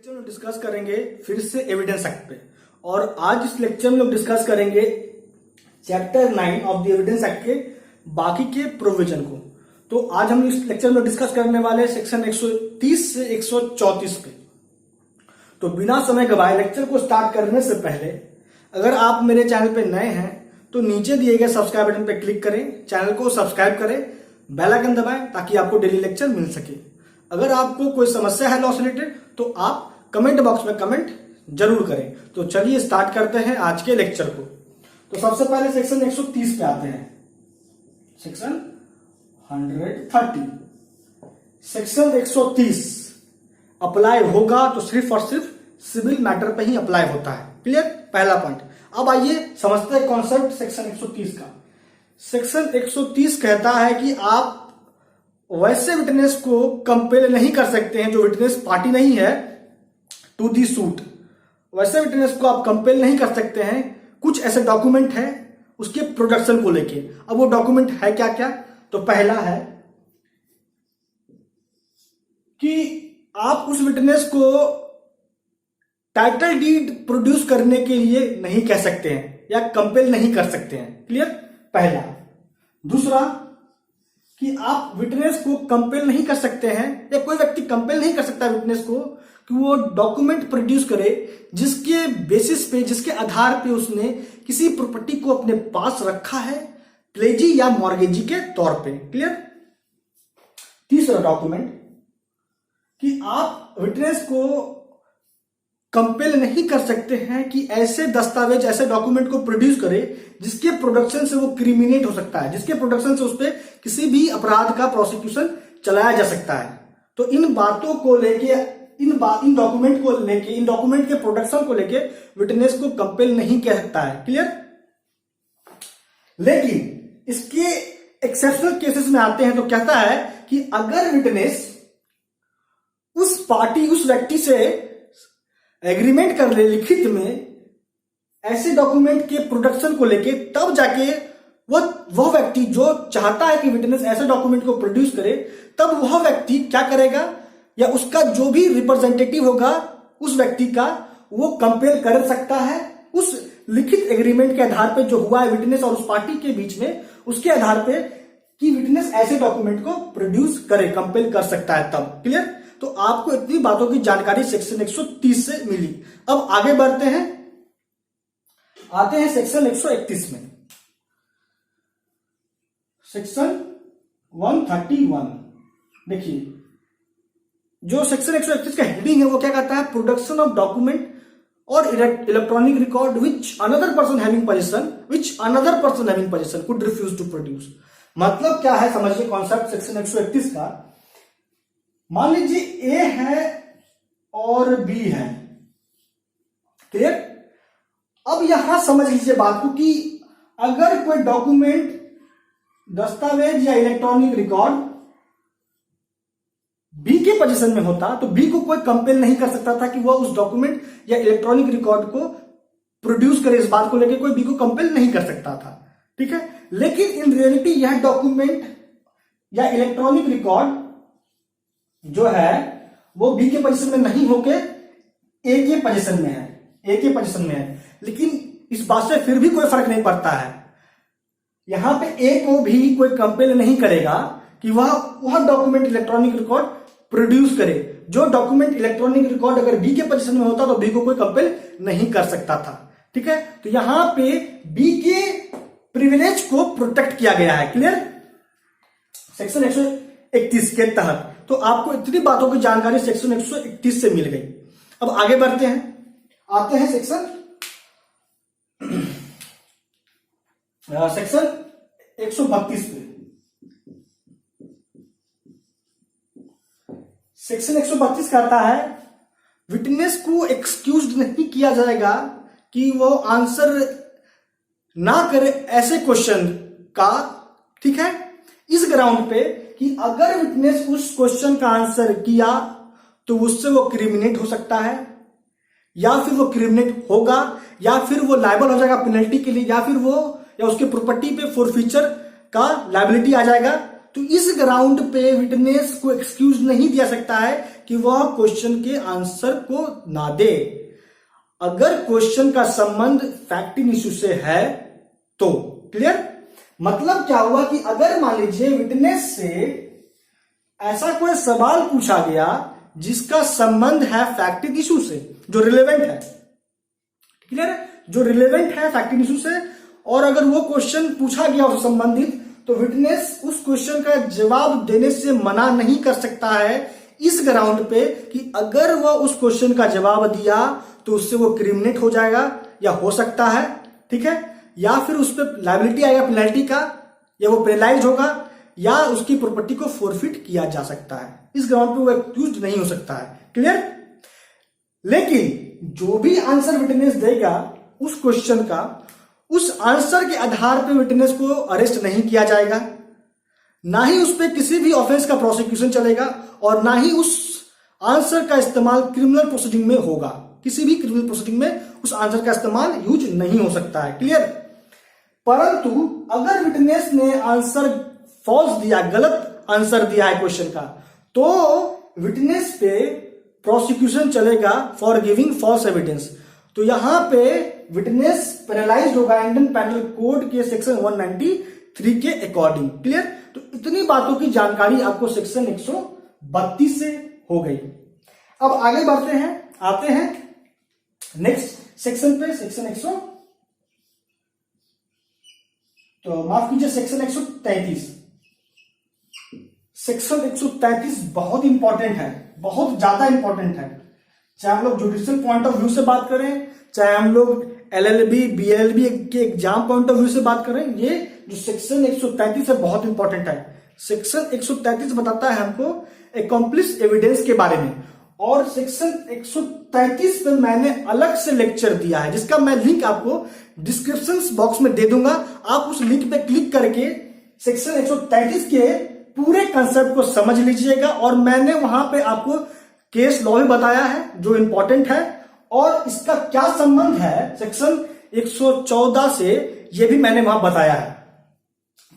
Lecture में discuss करेंगे फिर से एविडेंस एक्ट पे। और आज इस लेक्चर में लोग डिस्कस करेंगे chapter 9 of the evidence act के बाकी के प्रोविजन को। तो आज हम इस लेक्चर में डिस्कस करने वाले सेक्शन 130 से 134 पे। तो बिना समय गवाए लेक्चर को स्टार्ट करने से पहले अगर आप मेरे चैनल पे नए हैं तो नीचे दिए गए सब्सक्राइब बटन पे क्लिक करें, चैनल को सब्सक्राइब करें, बेल आइकन दबाएं ताकि आपको डेली लेक्चर मिल सके। अगर आपको कोई समस्या है लॉ से रिलेटेड तो आप कमेंट बॉक्स में कमेंट जरूर करें। तो चलिए स्टार्ट करते हैं आज के लेक्चर को। तो सबसे पहले सेक्शन 130 पे आते हैं। सेक्शन 130 सेक्शन 130 अप्लाई होगा तो सिर्फ और सिर्फ सिविल मैटर पे ही अप्लाई होता है। क्लियर, पहला पॉइंट। अब आइए समझते हैं कॉन्सेप्ट सेक्शन 130 का। सेक्शन 130 कहता है कि आप वैसे विटनेस को कंपेल नहीं कर सकते हैं जो विटनेस पार्टी नहीं है टू दी सूट। वैसे विटनेस को आप कंपेल नहीं कर सकते हैं। कुछ ऐसे डॉक्यूमेंट है उसके प्रोडक्शन को लेके। अब वो डॉक्यूमेंट है क्या क्या? तो पहला है कि आप उस विटनेस को टाइटल डीड प्रोड्यूस करने के लिए नहीं कह सकते हैं या कंपेल नहीं कर सकते हैं। क्लियर, पहला। दूसरा कि आप विटनेस को कंपेल नहीं कर सकते हैं या कोई व्यक्ति कंपेल नहीं कर सकता विटनेस को कि वो डॉक्यूमेंट प्रोड्यूस करे जिसके बेसिस पे, जिसके आधार पे उसने किसी प्रॉपर्टी को अपने पास रखा है प्लेजी या मॉर्गेजी के तौर पे। क्लियर। तीसरा डॉक्यूमेंट कि आप विटनेस को कंपेल नहीं कर सकते हैं कि ऐसे दस्तावेज, ऐसे डॉक्यूमेंट को प्रोड्यूस करे जिसके प्रोडक्शन से वो क्रिमिनेट हो सकता है, जिसके प्रोडक्शन से उस पर किसी भी अपराध का प्रोसिक्यूशन चलाया जा सकता है। तो इन बातों को लेके, इन डॉक्यूमेंट को लेके, इन डॉक्यूमेंट के प्रोडक्शन को लेके विटनेस को कंपेल नहीं कह सकता है। क्लियर। लेकिन इसके एक्सेप्शनल केसेस में आते हैं तो कहता है कि अगर विटनेस उस पार्टी, उस व्यक्ति से एग्रीमेंट कर ले लिखित में ऐसे डॉक्यूमेंट के प्रोडक्शन को लेके, तब जाके वह व्यक्ति जो चाहता है कि विटनेस ऐसे डॉक्यूमेंट को प्रोड्यूस करे, तब वह व्यक्ति क्या करेगा या उसका जो भी रिप्रेजेंटेटिव होगा उस व्यक्ति का, वो कंपेल कर सकता है उस लिखित एग्रीमेंट के आधार पे जो हुआ है विटनेस और उस पार्टी के बीच में, उसके आधार पे कि विटनेस ऐसे डॉक्यूमेंट को प्रोड्यूस करे, कंपेल कर सकता है तब। क्लियर। तो आपको इतनी बातों की जानकारी सेक्शन 130 से मिली। अब आगे बढ़ते हैं, आते हैं सेक्शन 131 में। सेक्शन 131 देखिए, जो सेक्शन 131 का हेडिंग है वो क्या कहता है? प्रोडक्शन ऑफ डॉक्यूमेंट और electronic record which another person having position could refuse to produce. मतलब क्या है समझिए कॉन्सेप्ट सेक्शन 131 का। मान लीजिए ए है और बी है। क्लियर। अब यहां समझ लीजिए बात को कि अगर कोई डॉक्यूमेंट, दस्तावेज या इलेक्ट्रॉनिक रिकॉर्ड बी के पोजीशन में होता तो बी को कोई कंपेल नहीं कर सकता था कि वह उस डॉक्यूमेंट या इलेक्ट्रॉनिक रिकॉर्ड को प्रोड्यूस करे। इस बात को लेकर कोई बी को कंपेल नहीं कर सकता था। ठीक है। लेकिन इन रियलिटी यह डॉक्यूमेंट या इलेक्ट्रॉनिक रिकॉर्ड जो है वो बी के पोजीशन में नहीं होके ए के पोजीशन में है। लेकिन इस बात से फिर भी कोई फर्क नहीं पड़ता है। यहां पे ए को भी कोई कंपेल नहीं करेगा कि वह डॉक्यूमेंट, इलेक्ट्रॉनिक रिकॉर्ड प्रोड्यूस करे। जो डॉक्यूमेंट, इलेक्ट्रॉनिक रिकॉर्ड अगर बी के पोजीशन में होता तो बी को कोई कंपेल नहीं कर सकता था। ठीक है। तो यहां पे बी के प्रिविलेज को प्रोटेक्ट किया गया है। क्लियर। सेक्शन 131 के तहत तो आपको इतनी बातों की जानकारी सेक्शन 131 से मिल गई। अब आगे बढ़ते हैं, आते हैं सेक्शन 132 पे। सेक्शन 132 कहता है विटनेस को एक्सक्यूज्ड नहीं किया जाएगा कि वो आंसर ना करे ऐसे क्वेश्चन का। ठीक है। इस ग्राउंड पे कि अगर विटनेस उस क्वेश्चन का आंसर किया तो उससे वो क्रिमिनेट हो सकता है, या फिर वो क्रिमिनेट होगा, या फिर वो लायबल हो जाएगा पेनल्टी के लिए, या फिर वो या उसके प्रॉपर्टी पे फॉरफीचर का लायबिलिटी आ जाएगा। तो इस ग्राउंड पे विटनेस को एक्सक्यूज नहीं दिया सकता है कि वह क्वेश्चन के आंसर को ना दे। अगर क्वेश्चन का संबंध फैक्टिंग इश्यू से है तो। क्लियर? मतलब क्या हुआ कि अगर मान लीजिए विटनेस से ऐसा कोई सवाल पूछा गया जिसका संबंध है फैक्टिंग इश्यू से, जो रिलेवेंट है, क्लियर, जो रिलेवेंट है फैक्टिंग इश्यू से, और अगर वो क्वेश्चन पूछा गया उससे संबंधित, तो विटनेस उस क्वेश्चन का जवाब देने से मना नहीं कर सकता है इस ग्राउंड पे कि अगर वह उस क्वेश्चन का जवाब दिया तो उससे वो क्रिमिनेट हो जाएगा या हो सकता है, ठीक है, या फिर उस पर लायबिलिटी आएगा पेनल्टी का, या वो पेनलाइज होगा, या उसकी प्रॉपर्टी को फोरफिट किया जा सकता है। इस ग्राउंड पे वो एक्यूज नहीं हो सकता है। क्लियर? लेकिन जो भी आंसर विटनेस देगा उस क्वेश्चन का, उस आंसर के आधार पे विटनेस को अरेस्ट नहीं किया जाएगा, ना ही उस पर किसी भी ऑफेंस का प्रोसिक्यूशन चलेगा, और ना ही उस आंसर का इस्तेमाल क्रिमिनल प्रोसीडिंग में होगा। किसी भी क्रिमिनल प्रोसीडिंग में उस आंसर का इस्तेमाल यूज नहीं हो सकता है। क्लियर? परंतु अगर विटनेस ने आंसर फॉल्स दिया, गलत आंसर दिया है क्वेश्चन का, तो विटनेस पे प्रोसिक्यूशन चलेगा फॉर गिविंग फॉल्स एविडेंस। तो यहां पे विटनेस पेनलाइज्ड होगा इंडियन पेनल कोड के सेक्शन 193 के अकॉर्डिंग। क्लियर? तो इतनी बातों की जानकारी आपको सेक्शन 132 से हो गई। अब आगे बढ़ते हैं, आते हैं नेक्स्ट सेक्शन पे, सेक्शन 100, तो माफ कीजिए सेक्शन 133। सेक्शन 133 बहुत इंपॉर्टेंट है, बहुत ज्यादा इंपॉर्टेंट है। चाहे हम लोग जुडिशियल पॉइंट ऑफ व्यू से बात करें, चाहे हम लोग LLB BLB के एग्जाम पॉइंट ऑफ व्यू से बात करें, ये जो सेक्शन 133 है बहुत इंपॉर्टेंट है। सेक्शन 133 बताता है हमको एक्कॉम्प्लिस एविडेंस के बारे में, और सेक्शन 133 पे मैंने अलग से लेक्चर दिया है जिसका मैं लिंक आपको डिस्क्रिप्शन बॉक्स में दे दूंगा। आप उस लिंक पे क्लिक करके सेक्शन 133 के पूरे कंसेप्ट को समझ लीजिएगा, और मैंने वहां पे आपको केस लॉ भी बताया है जो इंपॉर्टेंट है, और इसका क्या संबंध है सेक्शन 114 से ये भी मैंने वहां बताया है।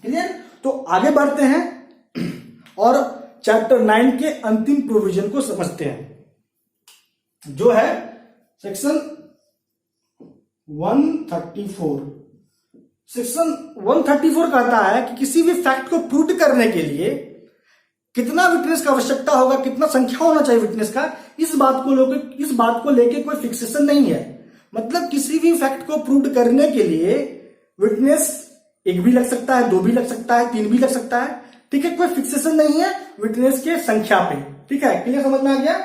क्लियर? तो आगे बढ़ते हैं और चैप्टर 9 के अंतिम प्रोविजन को समझते हैं, जो है सेक्शन 134। सेक्शन 134 कहता है कि किसी भी फैक्ट को प्रूव करने के लिए कितना विटनेस का आवश्यकता होगा, कितना संख्या होना चाहिए विटनेस का, इस बात को लेके कोई फिक्सेशन नहीं है। मतलब किसी भी फैक्ट को प्रूव करने के लिए विटनेस एक भी लग सकता है, दो भी लग सकता है, तीन भी लग सकता है, ठीक है, कोई फिक्सेशन नहीं है विटनेस के संख्या पे। ठीक है, क्लियर? समझ में आ गया?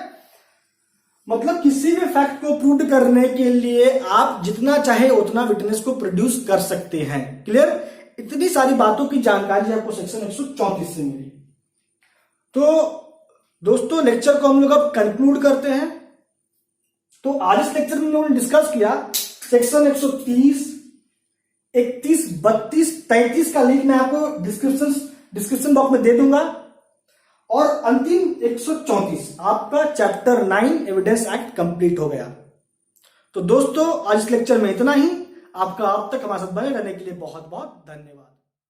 मतलब किसी भी फैक्ट को प्रूव करने के लिए आप जितना चाहे उतना विटनेस को प्रोड्यूस कर सकते हैं। क्लियर? इतनी सारी बातों की जानकारी आपको सेक्शन 134 से मिली। तो दोस्तों लेक्चर को हम लोग अब कंक्लूड करते हैं। तो आज इस लेक्चर में हम लोगों ने डिस्कस किया सेक्शन 130, 31, 32, 33 का लिंक मैं आपको डिस्क्रिप्शन बॉक्स में दे दूंगा, और अंतिम 134 आपका चैप्टर 9 एविडेंस एक्ट कंप्लीट हो गया। तो दोस्तों आज इस लेक्चर में इतना ही। आपका अब तक हमारे साथ बने रहने के लिए बहुत बहुत धन्यवाद।